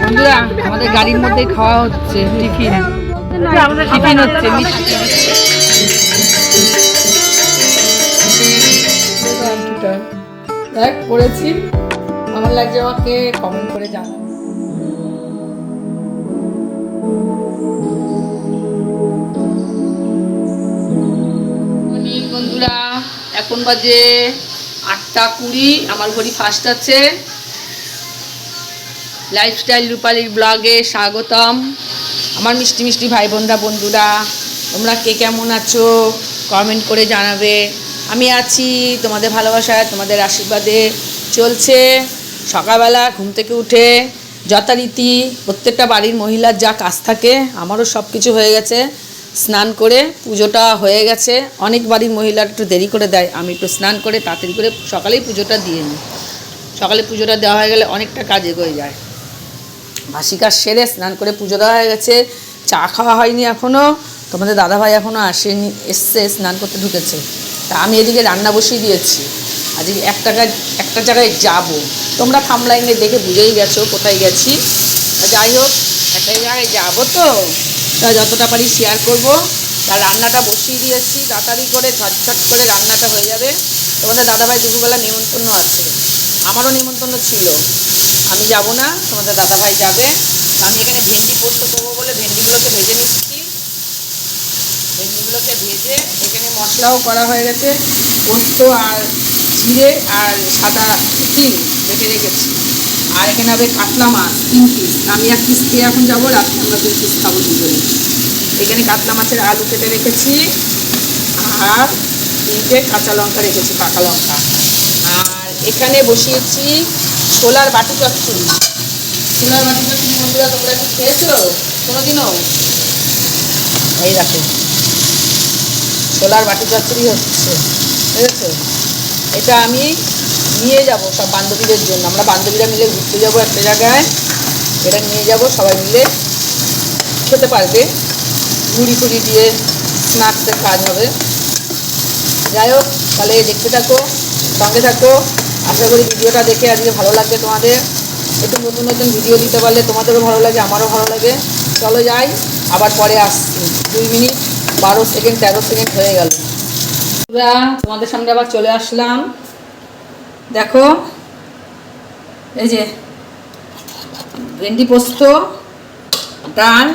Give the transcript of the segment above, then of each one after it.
বন্ধুরা আমাদের গাড়ির মধ্যে খাওয়া হচ্ছে টিফিন টিফিন হচ্ছে দেখ করেছি আমার লাগছে আমাকে কমেন্ট করে জানাও। বন্ধুরা এখন বাজে 8:20, আমার ঘড়ি ফার্স্ট আছে। লাইফস্টাইল রূপালীর ব্লগে স্বাগতম। আমার মিষ্টি মিষ্টি ভাই বোনরা বন্ধুরা, তোমরা কে কেমন আছো কমেন্ট করে জানাবে। আমি আছি তোমাদের ভালোবাসায়, তোমাদের আশীর্বাদে চলছে। সকালবেলা ঘুম থেকে উঠে যথারীতি প্রত্যেকটা বাড়ির মহিলার যা কাজ থাকে, আমারও সব কিছু হয়ে গেছে। স্নান করে পুজোটা হয়ে গেছে। অনেক বাড়ির মহিলার একটু দেরি করে দেয়, আমি একটু স্নান করে তাড়াতাড়ি করে সকালেই পুজোটা দিয়ে নিই। সকালে পুজোটা দেওয়া হয়ে গেলে অনেকটা কাজ এগোয়ে যায়। বাসি কাজ সেরে স্নান করে পুজো দেওয়া হয়ে গেছে। চা খাওয়া হয়নি এখনও, তোমাদের দাদাভাই এখনও আসেনি, এসছে স্নান করতে ঢুকেছে। তা আমি এদিকে রান্না বসিয়ে দিয়েছি। আজকে একটা জায়গায় যাব, তোমরা থামলাইনে দেখে বুঝেই গেছো কোথায় গেছি। যাই হোক, একটা জায়গায় যাবো, তো তা যতটা পারি শেয়ার করব। তা রান্নাটা বসিয়ে দিয়েছি, তাড়াতাড়ি করে ঝটঝট করে রান্নাটা হয়ে যাবে। তোমাদের দাদাভাই দুপুরবেলা নিমন্ত্রণ আছে, আমারও নিমন্ত্রণ ছিল। আমি যাব না, তোমাদের দাদাভাই যাবে। আমি এখানে ভেন্ডি পোস্ত করবো বলে ভেন্ডিগুলোকে ভেজে নিচ্ছি। ভেন্ডিগুলোকে ভেজে এখানে মশলাও করা হয়ে গেছে। পোস্ত আর জিরে আর সাদা তিল বেটে রেখেছি। আর এখানে হবে কাতলা মাছ 3 পিস। আমি 1 পিস খেয়ে এখন যাবো, রাত্রে আমরা 2 পিস খাবো দুজনে। এখানে কাতলা মাছের আলু কেটে রেখেছি, আর 3টে কাঁচা লঙ্কা রেখেছি, পাকা লঙ্কা। আর এখানে বসিয়েছি ছোলার বাটি চচ্চড়ি। ছোলার বাটি চচ্চড়ি বন্ধুরা তোমরা কি খেয়েছো কোনোদিনও? এই দেখো ছোলার বাটি চচ্চড়ি হচ্ছে, বুঝেছো? এটা আমি নিয়ে যাব সব বান্ধবীদের জন্য। আমরা বান্ধবীরা মিলে ঘুরতে যাব একটা জায়গায়, এটা নিয়ে যাব, সবাই মিলে খেতে পারবে। মুড়ি ফুড়ি দিয়ে স্ন্যাক্সের কাজ হবে। যাই হোক, তাহলে দেখতে থাকো, সঙ্গে থাকো। আশা করি ভিডিওটা দেখে আজকে ভালো লাগবে তোমাদের। একটু নতুন নতুন ভিডিও দিতে পারলে তোমাদেরও ভালো লাগে, আমারও ভালো লাগে। চলো যাই, আবার পরে আসছি। 2 মিনিট 12 সেকেন্ড 13 সেকেন্ড হয়ে গেল। তোমাদের সামনে আবার চলে আসলাম। দেখো এই যে ভেন্ডি পোস্ত, ডাল,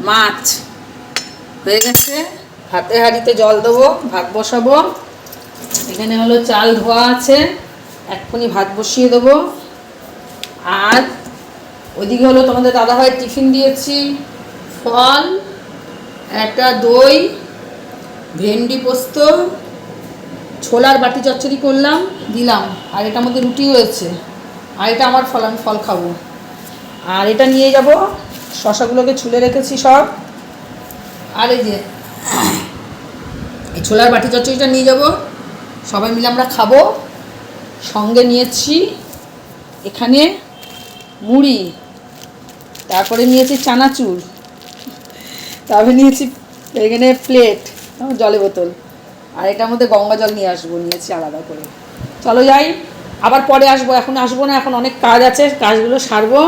মাছ হয়ে গেছে। ভাতের হাঁড়িতে জল দেবো, ভাত বসাবো। এখানে হলো চাল ধোয়া আছে, এক্ষুনি ভাত বসিয়ে দেবো। আর ওইদিকে হলো তোমাদের দাদাভাই টিফিন দিয়েছি, ফল, একটা দই, ভেন্ডি পোস্ত, ছোলার বাটি চচ্চড়ি করলাম দিলাম। আর এটার মধ্যে রুটি হয়েছে। আর এটা আমার ফল, আমি ফল খাবো। আর এটা নিয়ে যাব, শশাগুলোকে ছুলে রেখেছি সব। আর এই যে এই ছোলার বাটি চচ্চড়িটা নিয়ে যাব, সবাই মিলে আমরা খাবো। সঙ্গে নিয়েছি এখানে মুড়ি, তারপরে নিয়েছি চানাচুর, তারপরে নিয়েছি এখানে প্লেট, জলের বোতল। আর এটার মধ্যে গঙ্গা জল নিয়ে আসবো, নিয়েছি আলাদা করে। চলো যাই, আবার পরে আসবো, এখন আসবো না, এখন অনেক কাজ আছে, কাজগুলো সারবো।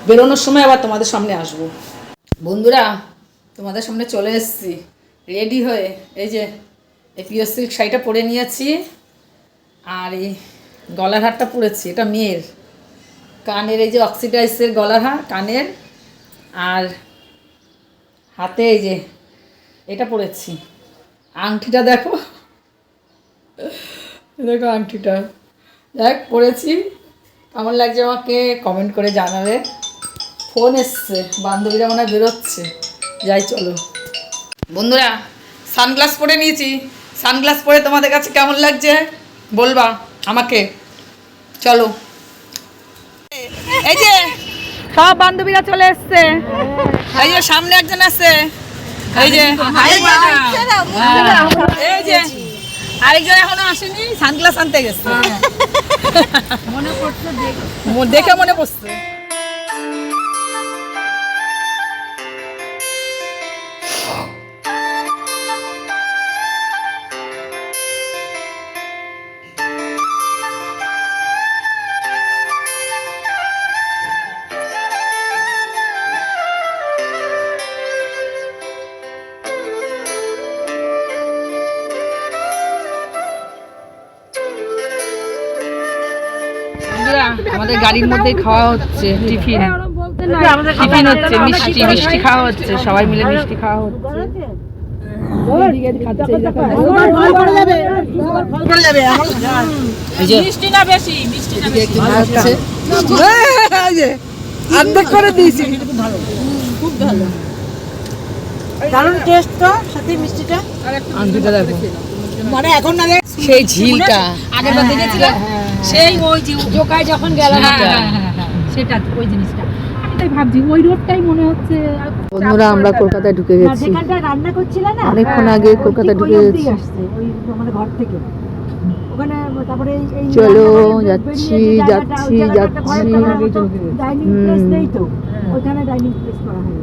বেরোনোর সময় আবার তোমাদের সামনে আসবো। বন্ধুরা তোমাদের সামনে চলে এসেছি রেডি হয়ে। এই যে এই পিওর সিল্ক শাড়িটা পরে নিয়েছি, আর এই গলার হারটা পরেছি, এটা মেয়ের। কানের এই যে অক্সিডাইজের গলার হার কানের, আর হাতে এই যে এটা পরেছি। আংটিটা দেখো, দেখো আংটিটা, দেখ পরেছি। কেমন লাগছে আমাকে কমেন্ট করে জানাবে। ফোন এসছে, বান্ধবীরা মনে হয় বেরোচ্ছে। যাই চলো বন্ধুরা, সানগ্লাস পরে নিয়েছি। সানগ্লাস পরে তোমাদের কাছে কেমন লাগছে বলবা আমাকে। চলো, এই যে সব বান্ধবীরা চলে এসছে। এই যে সামনে একজন আছে, এই যে এই যে আরেকজন এখনো আসেনি, সানগ্লাস আনতে গেছে। মনে পড়ছে, দেখে মনে পড়ছে। আমাদের গাড়ির মধ্যে খাওয়া হচ্ছে টিফিন টিফিন হচ্ছে মিষ্টি মিষ্টি খাওয়া হচ্ছে সবাই মিলে মিষ্টি খাওয়া হচ্ছে অর্ধেক করে দিয়েছি খুব ভালো দারুণ টেস্ট তো সাথে মিষ্টিটা মানে এখন না সেই ঝিলটা আগের বার দেখেছিলাম সেই ওই যে জোকায় যখন গেলাম সেটা ওই জিনিসটা আমি তাই ভাবছি ওই রোডটাই মনে হচ্ছে। বন্ধুরা আমরা কলকাতায় ঢুকে গেছি, যেখানটা রান্না করছিলা না অনেকক্ষণ আগে কলকাতায় ঢুকে গেছি। ওই মানে ঘর থেকে ওখানে তারপরে এই চলো যাচ্ছি যাচ্ছি যাচ্ছি। ডাইনিং প্লেস নেই তো ওখানে ডাইনিং প্লেস করা হয়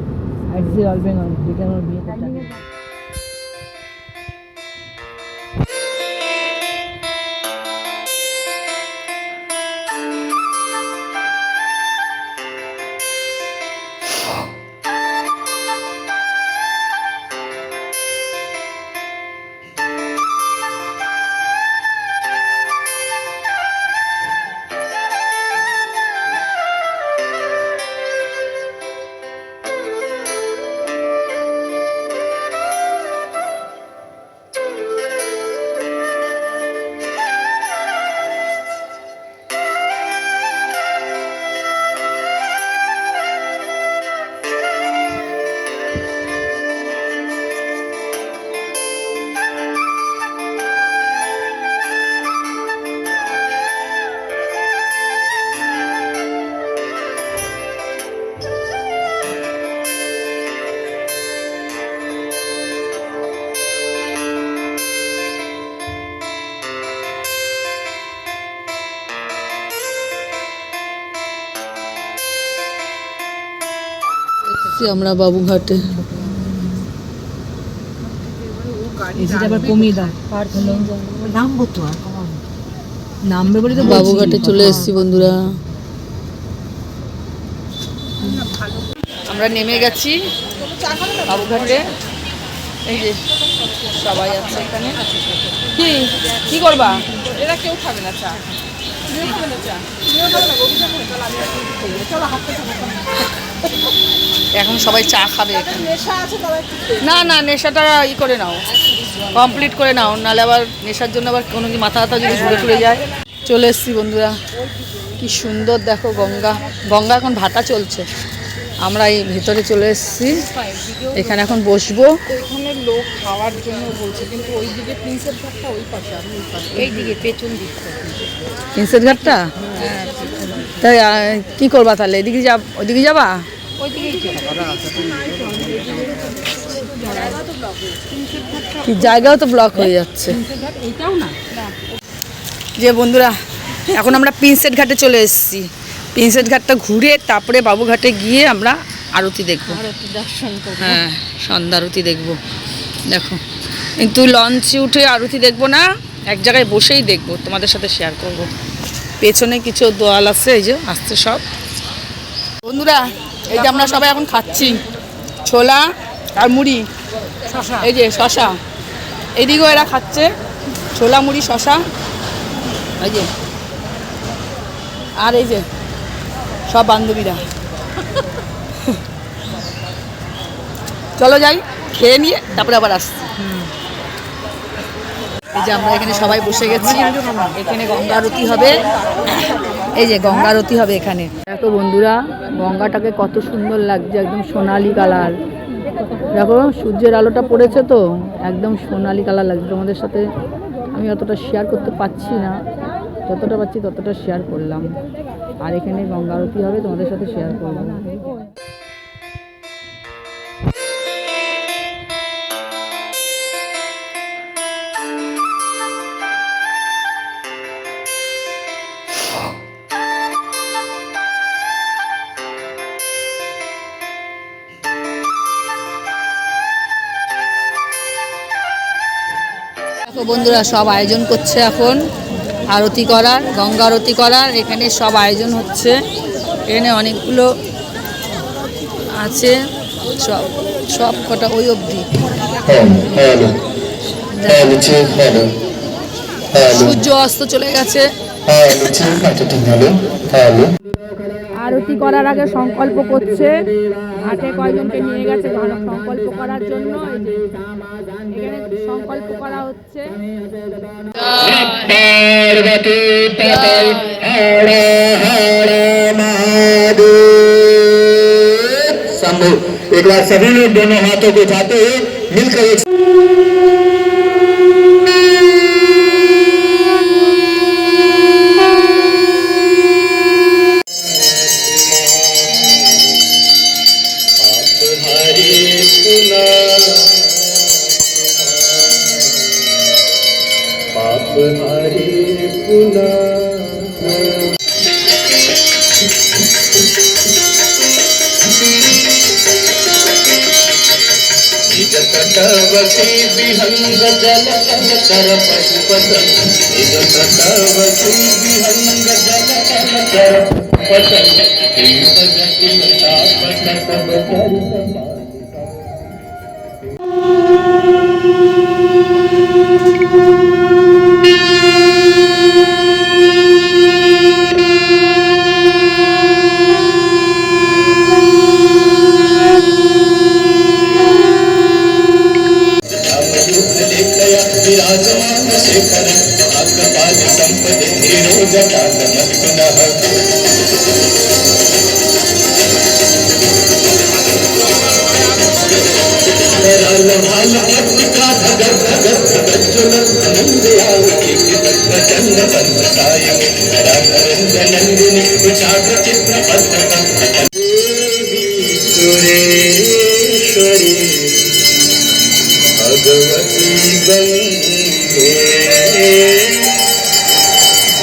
আমরা বাবুঘাটে বাবুঘাটে চলে এসেছি বন্ধুরা। আমরা নেমে গেছি বাবুঘাটে। এই যে সবাই আছে এখানে। কি কি করবা? এরা কেউ খাবে না চা। এখন সবাই চা খাবে। না না নেশাটা করে নাও, কমপ্লিট করে নাও, নাহলে আবার নেশার জন্য আবার কোনো কি মাথা ব্যথা যদি ঘুরে টুরে যায়। চলে এসেছি বন্ধুরা, কি সুন্দর দেখো গঙ্গা। গঙ্গা এখন ভাটা চলছে, আমরা এই ভেতরে চলে এসেছি। এখানে এখন বসবো। এখানে লোক খাওয়ার জন্য বলছে, কিন্তু ওইদিকে প্রিন্সেপ ঘাটটা ওই পাশে, আর ওই পাশে এইদিকে পেছন দিকটা প্রিন্সেপ ঘাটটা। তাই কি করবা তাহলে? এদিকে ওইদিকে যাবা? কি জায়গাও তো ব্লক হয়ে যাচ্ছে। যে বন্ধুরা এখন আমরা প্রিন্সেপ ঘাটে চলে এসেছি। প্রিন্সেপ ঘাটটা ঘুরে তারপরে বাবুঘাটে গিয়ে আমরা আরতি দেখবো। হ্যাঁ, সন্ধ্যা আরতি দেখবো। দেখো কিন্তু লঞ্চে উঠে আরতি দেখবো না, এক জায়গায় বসেই দেখবো, তোমাদের সাথে শেয়ার করব। পেছনে কিছু দোয়াল আছে, এই যে আসছে সব বন্ধুরা। এই যে আমরা সবাই এখন খাচ্ছি ছোলা আর মুড়ি, এই যে শশা, এইদিকেও এরা খাচ্ছে ছোলা মুড়ি শশা, এই যে। আর এই যে সব বান্ধবীরা। চলো যাই, খেয়ে নিয়ে তারপরে আবার আসছি। এই যে আমরা এখানে সবাই বসে গেছি, এখানে গঙ্গা আরতি হবে। এই যে গঙ্গা আরতি হবে এখানে। দেখো বন্ধুরা গঙ্গাটাকে কত সুন্দর লাগছে, একদম সোনালি কালার। দেখো সূর্যের আলোটা পড়েছে তো একদম সোনালি কালার লাগছে। তোমাদের সাথে আমি অতটা শেয়ার করতে পারছি না, যতটা পাচ্ছি ততটা শেয়ার করলাম। আর এখানে গঙ্গা আরতি হবে, তোমাদের সাথে শেয়ার করলাম। বন্ধুরা সব আয়োজন করছে এখন আরতি করার, গঙ্গা আরতি করার। এখানে সব আয়োজন হচ্ছে, এখানে অনেকগুলো আছে, সব সব কটা ওই অবধি। সূর্য অস্ত চলে গেছে, হ্যালো ঠিক আছে ঠিক হলো হ্যালো আরতি করার আগে সংকল্প করছে, হাতে কয়জনকে নিয়ে গেছে সংকল্প করার জন্য। এই যে এখানে সংকল্প করা হচ্ছে। पार्वती पते हर हर महादेव शंभु। एक बार सभी लोग दोनों हाथों को उठाते हुए मिलकर एक पाप हरे पुना तटवसी विहंग जल कर पशुपतन निज तटवसी विहंग जल कर पशुपतन जति तापत सब विराजमान शेखर अग्रपाल संपदे निरोजता नमस्कुनः लाल भाल पट्टिका धगर धगर धगज्जुल नंदयाल एक प्रचंड संसाय राघवेंद्र नंदिनी विचार चित्र पत्रक देवी सुरेश्वरी भगवती गंगे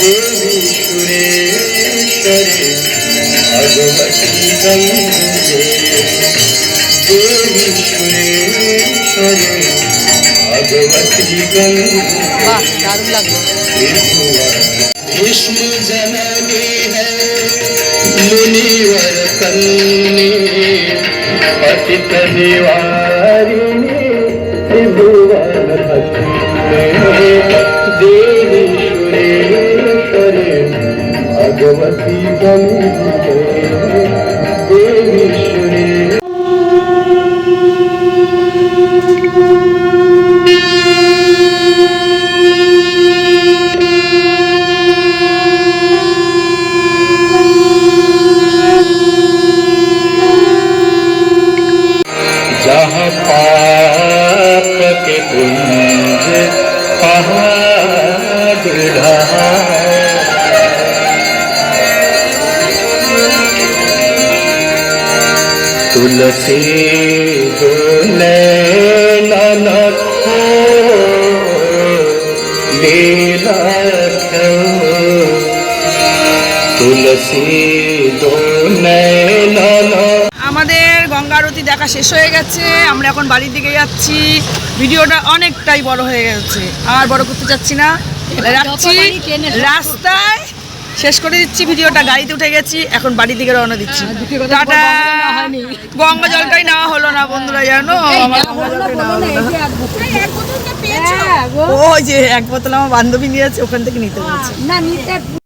देवी सुरेश्वरी भगवती गंगे देवी सुरेश्वरी भगवती गंगे विष्णु जननी है मुनिवर कन्नी पतित निवारिणी त्रिभुवन देवी सुरेश्वरी भगवती गंगे देवी सुरेश्वरी जहाँ पाप के पुंज पहाड़ ढहा तुलसी दो नैना खो लीला तुलसी दो नैना আমাদের গঙ্গা আরতি দেখা শেষ হয়ে গেছে, আমরা এখন বাড়ির দিকে যাচ্ছি। ভিডিওটা অনেকটাই বড় হয়ে গেছে, আর বড় করতে যাচ্ছি না, রাখছি। রাস্তায় শেষ করে দিচ্ছি ভিডিওটা, গাড়িতে উঠে গেছি, এখন বাড়ির দিকে রওনা দিচ্ছি। টাটা। গঙ্গা জলটাই নেওয়া হলো না বন্ধুরা, জানো আমার গঙ্গা জলটাই নেওয়া হলো না। ওই যে এক বোতল আমার বান্ধবী নিয়েছে, ওখান থেকে নিতে বলছে।